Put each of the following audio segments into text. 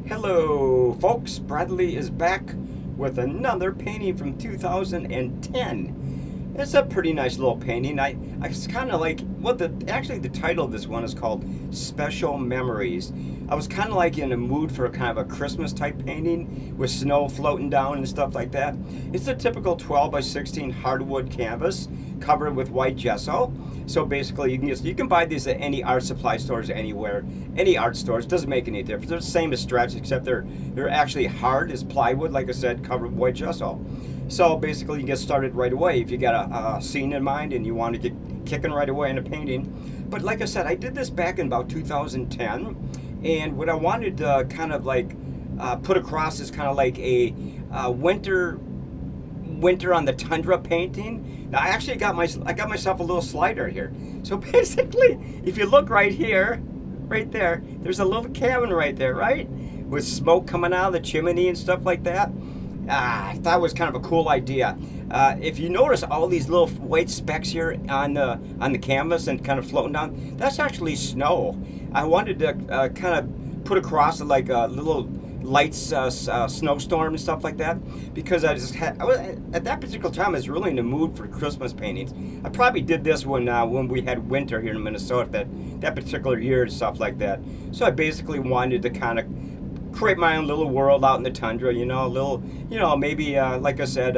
Hello folks, Bradley is back with another painting from 2010. It's a pretty nice little painting. I was kind of like, well, the title of this one is called Special Memories. I was kind of like in a mood for kind of a Christmas type painting with snow floating down and stuff like that. It's a typical 12 by 16 hardwood canvas covered with white gesso. So basically, you can buy these at any art supply stores anywhere, any art stores. Doesn't make any difference. They're the same as stretch, except they're actually hard as plywood, like I said, covered with white gesso. So basically, you get started right away if you got a scene in mind and you want to get kicking right away in a painting. But like I said, I did this back in about 2010, and what I wanted to kind of like put across is kind of like a winter on the tundra painting. Now I actually got myself a little slider here. So basically, if you look right here, right there, there's a little cabin right there, right? With smoke coming out of the chimney and stuff like that. I thought it was kind of a cool idea. If you notice all these little white specks here on the canvas and kind of floating down, that's actually snow. I wanted to kind of put across like a little light snowstorm and stuff like that, because I was at that particular time I was really in the mood for Christmas paintings. I probably did this when we had winter here in Minnesota that particular year and stuff like that. So I basically wanted to kind of create my own little world out in the tundra, maybe like I said,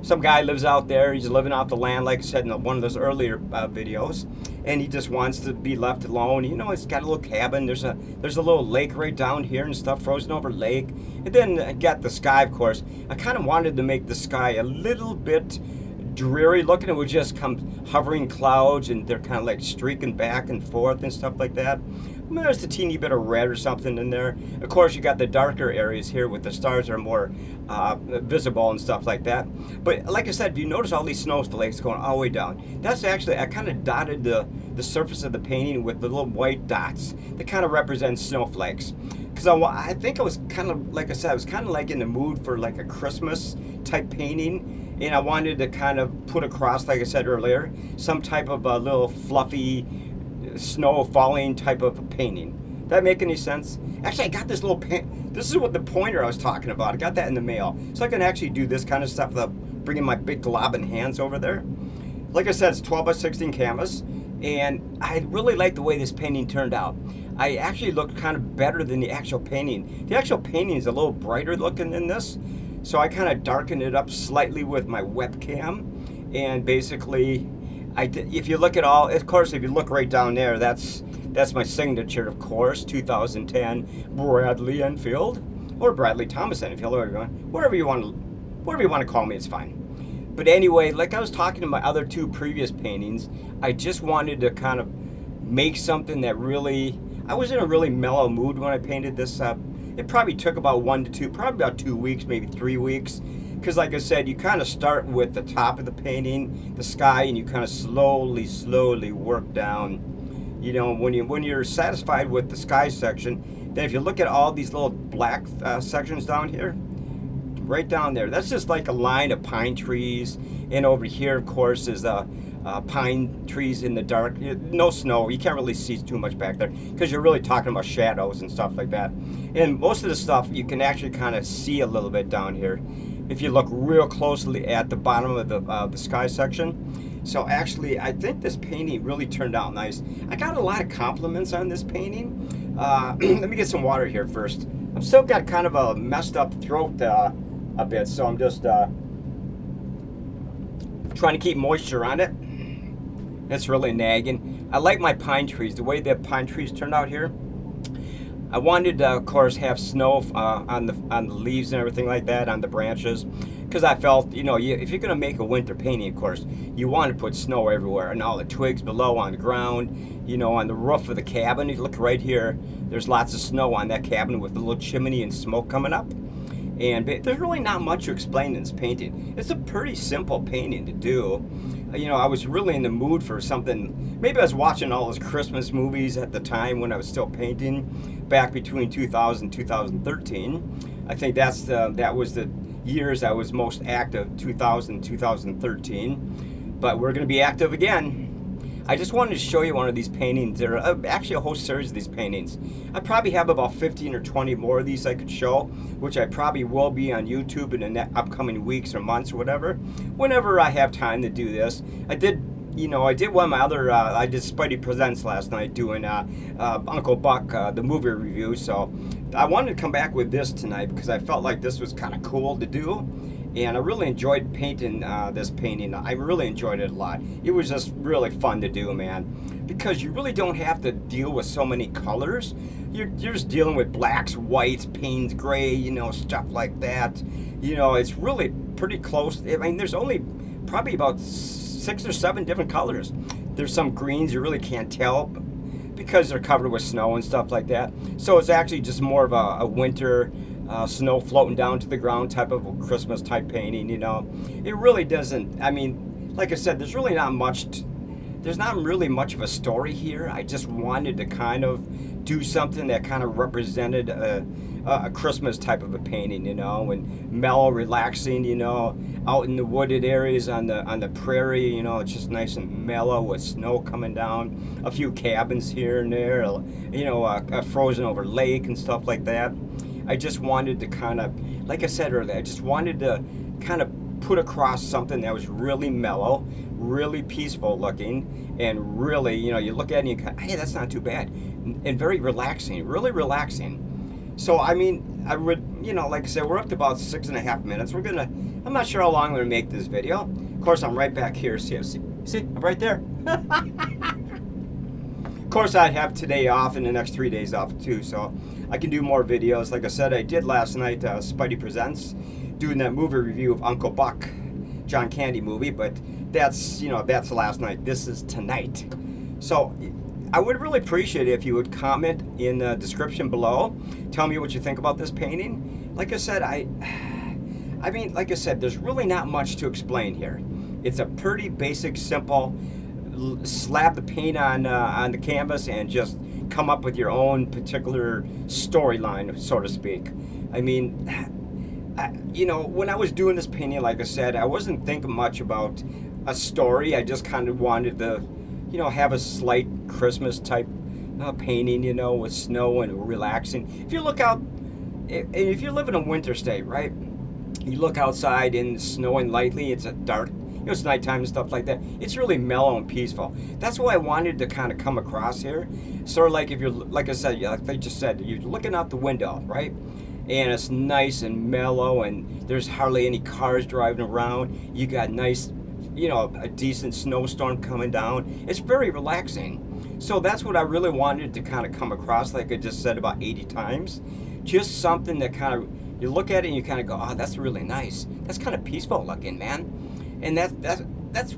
some guy lives out there, he's living off the land, like I said in one of those earlier videos, and he just wants to be left alone. It's got a little cabin, there's a little lake right down here and stuff, frozen over lake, and then I got the sky, of course. I kind of wanted to make the sky a little bit dreary looking. It would just come hovering clouds, and they're kind of like streaking back and forth and stuff like that. There's a teeny bit of red or something in there. Of course, you got the darker areas here with the stars are more visible and stuff like that. But like I said, if you notice all these snowflakes going all the way down, that's actually, I kind of dotted the surface of the painting with the little white dots that kind of represent snowflakes. Because I think I was kind of, like I said, I was kind of like in the mood for like a Christmas type painting. And I wanted to kind of put across, like I said earlier, some type of a little fluffy snow falling type of painting. That make any sense? Actually, I got this little this is what the pointer I was talking about. I got that in the mail, so I can actually do this kind of stuff without bringing my big globbing hands over there. Like I said, it's 12 by 16 canvas, and I really like the way this painting turned out. I actually looked kind of better than the actual painting. The actual painting is a little brighter looking than this, so I kind of darkened it up slightly with my webcam, and basically if you look at all, of course, if you look right down there, that's my signature, of course, 2010 Bradley Enfield, or Bradley Thomas Enfield, whatever you want to call me, it's fine. But anyway, like I was talking to my other two previous paintings, I just wanted to kind of make something that really, I was in a really mellow mood when I painted this up. It probably took about probably about 2 weeks, maybe 3 weeks. Because like I said, you kind of start with the top of the painting, the sky, and you kind of slowly work down. When you're satisfied with the sky section, then if you look at all these little black sections down here, right down there, that's just like a line of pine trees. And over here, of course, is pine trees in the dark. No snow. You can't really see too much back there because you're really talking about shadows and stuff like that. And most of the stuff you can actually kind of see a little bit down here if you look real closely at the bottom of the sky section. So actually, I think this painting really turned out nice. I got a lot of compliments on this painting. Let me get some water here first. I've still got kind of a messed up throat a bit, so I'm just trying to keep moisture on it. It's really nagging. I like my pine trees, the way the pine trees turned out here. I wanted to, of course, have snow on the leaves and everything like that, on the branches, because I felt, if you're going to make a winter painting, of course, you want to put snow everywhere, and all the twigs below on the ground, on the roof of the cabin. If you look right here, there's lots of snow on that cabin with the little chimney and smoke coming up. And there's really not much to explain in this painting. It's a pretty simple painting to do. I was really in the mood for something. Maybe I was watching all those Christmas movies at the time when I was still painting, back between 2000 and 2013. I think that was the years I was most active, 2000 2013. But we're going to be active again. I just wanted to show you one of these paintings. There are actually a whole series of these paintings. I probably have about 15 or 20 more of these I could show, which I probably will be on YouTube in the upcoming weeks or months or whatever, whenever I have time to do this. I did one of my other, I did Spidey Presents last night doing Uncle Buck, the movie review, so I wanted to come back with this tonight because I felt like this was kind of cool to do. And I really enjoyed painting this painting. I really enjoyed it a lot. It was just really fun to do, man. Because you really don't have to deal with so many colors. You're just dealing with blacks, whites, Payne's gray, stuff like that. It's really pretty close. I mean, there's only probably about 6 or 7 different colors. There's some greens you really can't tell because they're covered with snow and stuff like that. So it's actually just more of a winter snow floating down to the ground type of a Christmas type painting, It really doesn't, I mean, like I said, there's really not much, there's not really much of a story here. I just wanted to kind of do something that kind of represented a Christmas type of a painting, and mellow, relaxing, out in the wooded areas on the prairie, it's just nice and mellow with snow coming down, a few cabins here and there, a frozen over lake and stuff like that. I just wanted to kind of, like I said earlier, I just wanted to kind of put across something that was really mellow, really peaceful looking, and really, you look at it and you go, hey, that's not too bad, and very relaxing, really relaxing. So, I mean, I would, like I said, we're up to about 6.5 minutes. I'm not sure how long I'm going to make this video. Of course, I'm right back here. See, I'm right there. Of course, I'd have today off and the next 3 days off too, so I can do more videos. Like I said, I did last night, Spidey Presents, doing that movie review of Uncle Buck, John Candy movie, but that's last night. This is tonight. So I would really appreciate it if you would comment in the description below. Tell me what you think about this painting. Like I said, like I said, there's really not much to explain here. It's a pretty basic, simple, slap the paint on the canvas and just come up with your own particular storyline, so to speak. I mean, when I was doing this painting, like I said, I wasn't thinking much about a story. I just kind of wanted to, have a slight Christmas type painting, with snow and relaxing. If you look out, if you live in a winter state, right? You look outside and it's snowing lightly. It's dark. It's nighttime and stuff like that. It's really mellow and peaceful. That's why I wanted to kind of come across here. Sort of like if you're, like I said, like they just said, you're looking out the window, right? And it's nice and mellow, and there's hardly any cars driving around. You got nice, a decent snowstorm coming down. It's very relaxing. So that's what I really wanted to kind of come across, like I just said about 80 times. Just something that kind of, you look at it and you kind of go, oh, that's really nice. That's kind of peaceful looking, man. And that's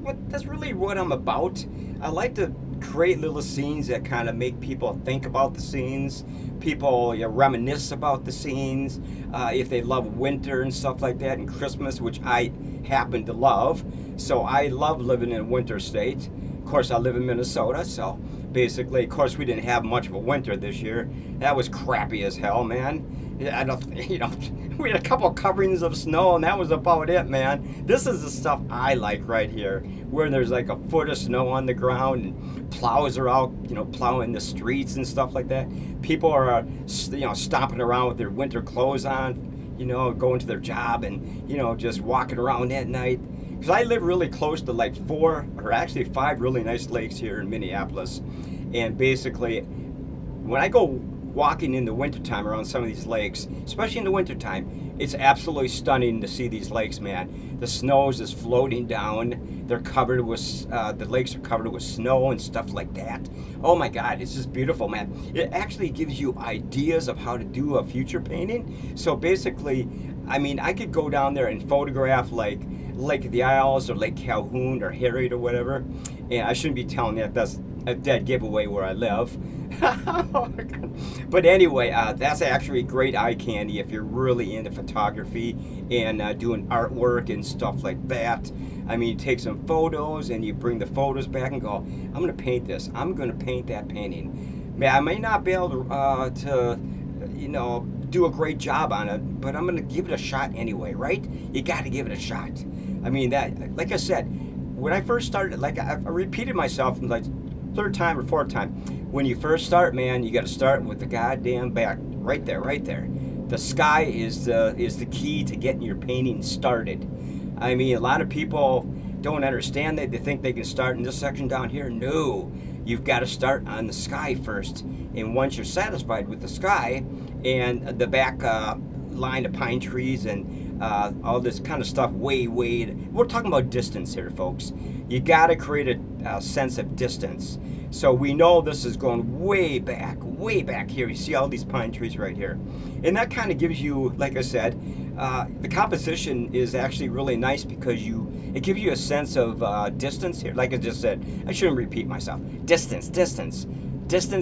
really what I'm about. I like to create little scenes that kind of make people think about the scenes. People reminisce about the scenes. If they love winter and stuff like that, and Christmas, which I happen to love. So I love living in a winter state. Of course, I live in Minnesota, so basically, of course, we didn't have much of a winter this year. That was crappy as hell, man. I don't, we had a couple coverings of snow and that was about it, man. This is the stuff I like right here, where there's like a foot of snow on the ground and plows are out, plowing the streets and stuff like that. People are, stomping around with their winter clothes on, going to their job and, just walking around at night. Because I live really close to like 4 or actually 5 really nice lakes here in Minneapolis. And basically, when I go walking in the wintertime around some of these lakes, especially in the wintertime, it's absolutely stunning to see these lakes, man. The snow is just floating down. They're covered with, the lakes are covered with snow and stuff like that. Oh my God, it's just beautiful, man. It actually gives you ideas of how to do a future painting. So basically, I mean, I could go down there and photograph like Lake of the Isles or Lake Calhoun or Harriet or whatever. And I shouldn't be telling that, that's a dead giveaway where I live. Oh my God. But anyway, that's actually great eye candy if you're really into photography and doing artwork and stuff like that. I mean, you take some photos and you bring the photos back and go, I'm going to paint this. I'm going to paint that painting. I may not be able to do a great job on it, but I'm going to give it a shot anyway, right? You got to give it a shot. I mean, that, like I said, when I first started, like I repeated myself like third time or fourth time. When you first start, man, you got to start with the goddamn back, right there, right there. The sky is the key to getting your painting started. I mean, a lot of people don't understand that. They think they can start in this section down here. No, you've got to start on the sky first. And once you're satisfied with the sky and the back line of pine trees and all this kind of stuff, we're talking about distance here, folks. You got to create a sense of distance. So we know this is going way back here. You see all these pine trees right here. And that kind of gives you, like I said, the composition is actually really nice because it gives you a sense of distance here. Like I just said, I shouldn't repeat myself. Distance. Distance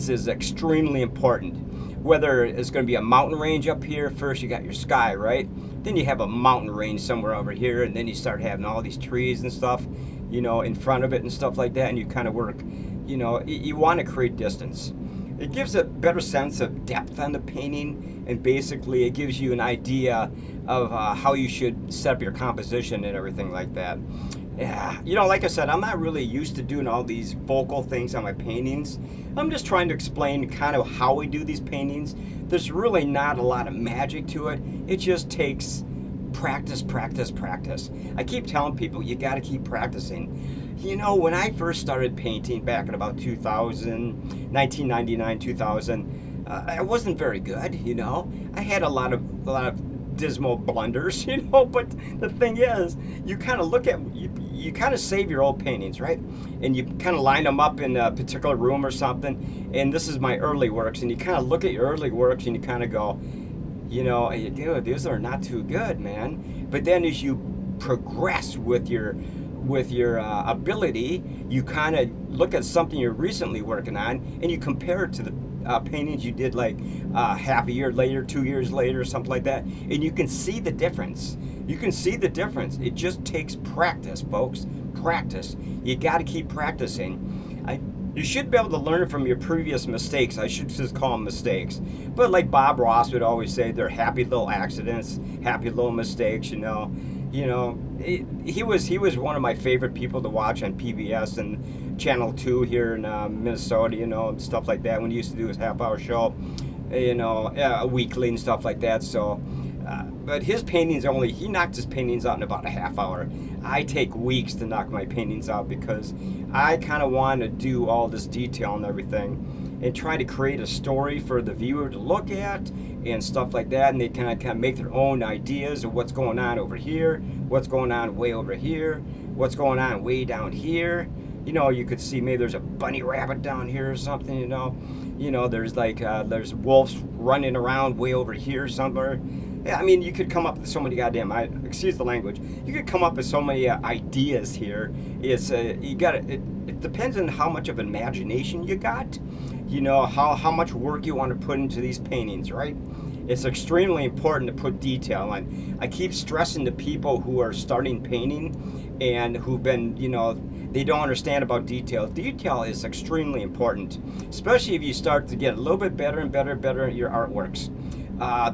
is extremely important. Whether it's going to be a mountain range up here, first you got your sky, right? Then you have a mountain range somewhere over here, and then you start having all these trees and stuff, in front of it and stuff like that, and you kind of work, you want to create distance. It gives a better sense of depth on the painting, and basically it gives you an idea of how you should set up your composition and everything like that. Yeah, like I said, I'm not really used to doing all these vocal things on my paintings. I'm just trying to explain kind of how we do these paintings. There's really not a lot of magic to it. It just takes practice. I keep telling people, you got to keep practicing. When I first started painting back in about 1999, 2000, I wasn't very good, I had a lot of dismal blunders, but the thing is, you kind of look at, you kind of save your old paintings, right? And you kind of line them up in a particular room or something, and this is my early works, and you kind of look at your early works and you kind of go, dude, these are not too good, man. But then as you progress with your ability, you kind of look at something you're recently working on and you compare it to the paintings you did like half a year later, 2 years later, something like that, and you can see the difference. It just takes practice, folks. Practice. You got to keep practicing. You should be able to learn from your previous mistakes. I should just call them mistakes. But like Bob Ross would always say, they're happy little accidents, happy little mistakes, he was one of my favorite people to watch on PBS and Channel 2 here in Minnesota, and stuff like that, when he used to do his half-hour show, weekly and stuff like that. So, but his paintings he knocked his paintings out in about a half hour. I take weeks to knock my paintings out because I kind of want to do all this detail and everything and try to create a story for the viewer to look at and stuff like that, and they kind of make their own ideas of what's going on over here, what's going on way over here, what's going on way down here. You could see maybe there's a bunny rabbit down here or something, there's like there's wolves running around way over here somewhere. Yeah, I mean, you could come up with so many excuse the language, you could come up with so many ideas here. It's it depends on how much of an imagination you got, how much work you want to put into these paintings, right? It's extremely important to put detail on. I keep stressing to people who are starting painting and who've been, they don't understand about detail. Detail is extremely important, especially if you start to get a little bit better and better at your artworks.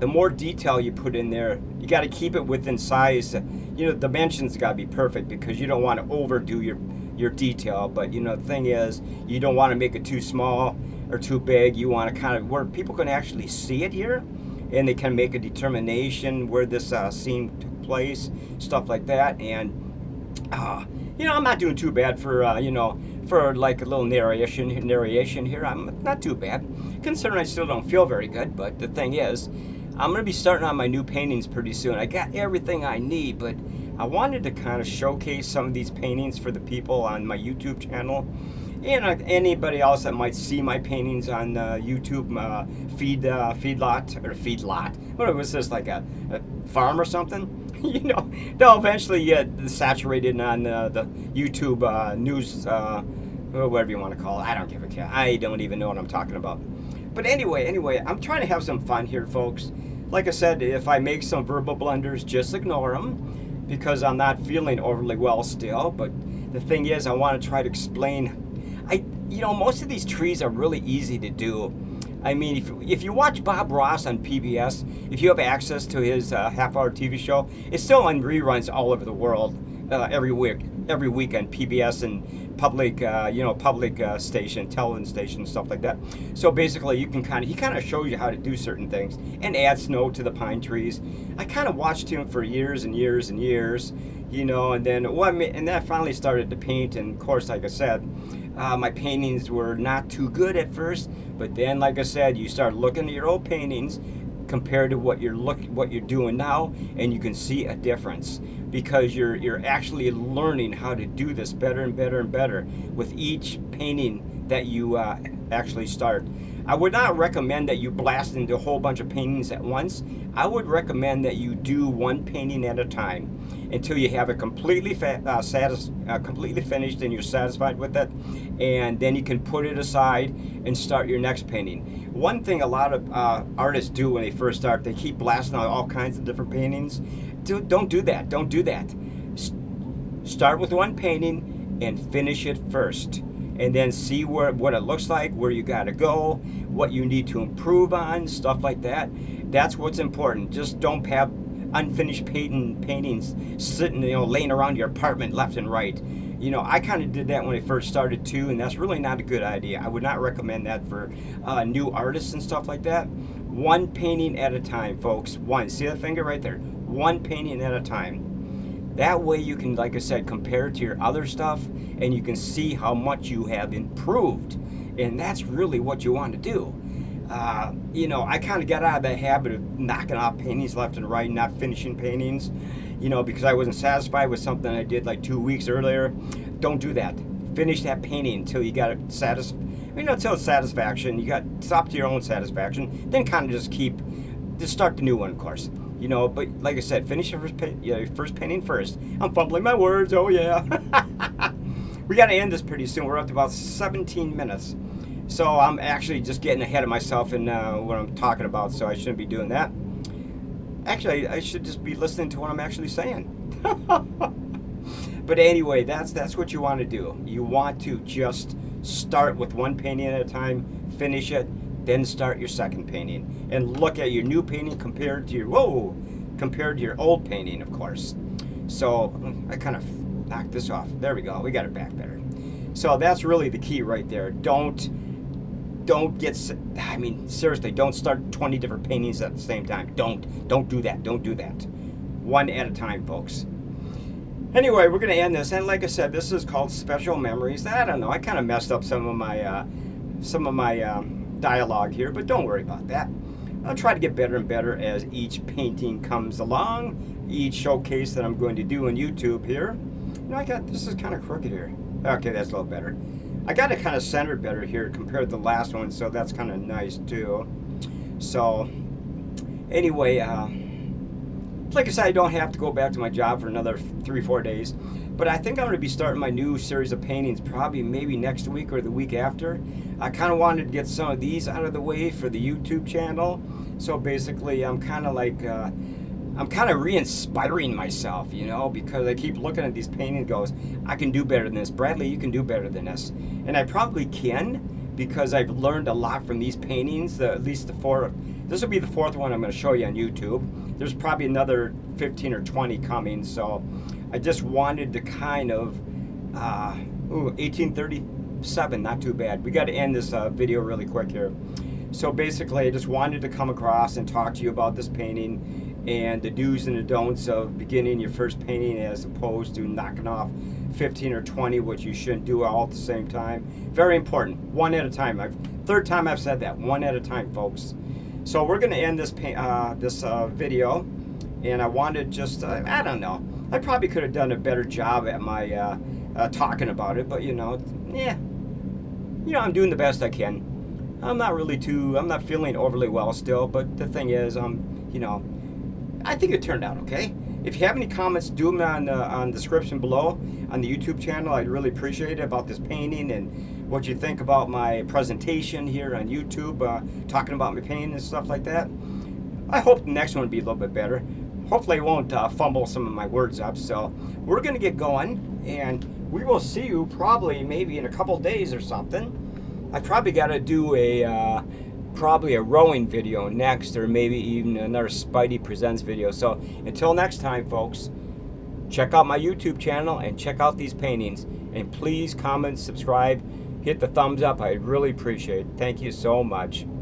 The more detail you put in there, you got to keep it within size. Dimensions got to be perfect because you don't want to overdo your detail. But the thing is, you don't want to make it too small or too big. You want to kind of where people can actually see it here, and they can make a determination where this scene took place, stuff like that. And I'm not doing too bad for for like a little narration here. I'm not too bad, considering I still don't feel very good. But the thing is, I'm going to be starting on my new paintings pretty soon. I got everything I need, but I wanted to kind of showcase some of these paintings for the people on my YouTube channel, and anybody else that might see my paintings on YouTube feedlot. What was this, like a farm or something? They'll eventually get saturated on the YouTube news, whatever you want to call it. I don't give a care. I don't even know what I'm talking about. But anyway, I'm trying to have some fun here, folks. Like I said, if I make some verbal blunders, just ignore them because I'm not feeling overly well still. But the thing is, I want to try to explain. Most of these trees are really easy to do. I mean, if you watch Bob Ross on PBS, if you have access to his half-hour TV show, it's still on reruns all over the world, every every week on PBS and public, public station, television station, stuff like that. So basically, he kind of shows you how to do certain things and add snow to the pine trees. I kind of watched him for years and years and years, and then I finally started to paint. And of course, like I said, my paintings were not too good at first, but then, like I said, you start looking at your old paintings compared to what you're doing now, and you can see a difference because you're actually learning how to do this better and better and better with each painting that you actually start. I would not recommend that you blast into a whole bunch of paintings at once. I would recommend that you do one painting at a time until you have it completely completely finished and you're satisfied with it, and then you can put it aside and start your next painting. One thing a lot of artists do when they first start, they keep blasting out all kinds of different paintings. Don't do that. Don't do that. Start with one painting and finish it first, and then see what it looks like, where you got to go, what you need to improve on, stuff like that. That's what's important. Just don't have unfinished paintings sitting, laying around your apartment left and right. I kind of did that when I first started too, and that's really not a good idea. I would not recommend that for new artists and stuff like that. One painting at a time, folks. One. See that finger right there? One painting at a time. That way you can, like I said, compare it to your other stuff, and you can see how much you have improved. And that's really what you want to do. I kind of got out of that habit of knocking off paintings left and right, not finishing paintings, because I wasn't satisfied with something I did like 2 weeks earlier. Don't do that. Finish that painting until you got it until it's satisfaction. You got stop to your own satisfaction. Then kind of just start the new one, of course. But like I said, finish your first painting first. I'm fumbling my words. Oh yeah. We got to end this pretty soon. We're up to about 17 minutes. So I'm actually just getting ahead of myself in what I'm talking about, so I shouldn't be doing that. Actually, I should just be listening to what I'm actually saying. But anyway, that's what you want to do. You want to just start with one painting at a time, finish it, then start your second painting, and look at your new painting compared to your old painting, of course. So I kind of knocked this off. There we go. We got it back better. So that's really the key right there. Seriously, don't start 20 different paintings at the same time. Don't do that. Don't do that. One at a time, folks. Anyway, we're going to end this. And like I said, this is called Special Memories. I don't know. I kind of messed up some of my dialogue here, but don't worry about that. I'll try to get better and better as each painting comes along, each showcase that I'm going to do on YouTube here. This is kind of crooked here. Okay, that's a little better. I got it kind of centered better here compared to the last one, so that's kind of nice too. So anyway, like I said, I don't have to go back to my job for another 3-4 days, but I think I'm going to be starting my new series of paintings probably maybe next week or the week after. I kind of wanted to get some of these out of the way for the YouTube channel. So basically, I'm kind of re-inspiring myself, because I keep looking at these paintings and goes, I can do better than this. Bradley, you can do better than this. And I probably can, because I've learned a lot from these paintings, at least the four. This will be the fourth one I'm going to show you on YouTube. There's probably another 15 or 20 coming, so I just wanted to kind of, 1837, not too bad. We got to end this video really quick here. So basically, I just wanted to come across and talk to you about this painting and the do's and the don'ts of beginning your first painting as opposed to knocking off 15 or 20, which you shouldn't do all at the same time. Very important. One at a time. Third time I've said that. One at a time, folks. So we're going to end this video, and I wanted just, I don't know. I probably could have done a better job at my talking about it, but I'm doing the best I can. I'm not feeling overly well still, but the thing is, I think it turned out okay. If you have any comments, do them on the description below on the YouTube channel. I'd really appreciate it about this painting and what you think about my presentation here on YouTube, talking about my painting and stuff like that. I hope the next one will be a little bit better. Hopefully I won't fumble some of my words up. So we're going to get going, and we will see you probably maybe in a couple days or something. I probably got to do a rowing video next, or maybe even another Spidey Presents video. So until next time, folks, check out my YouTube channel and check out these paintings. And please comment, subscribe, hit the thumbs up. I really appreciate it. Thank you so much.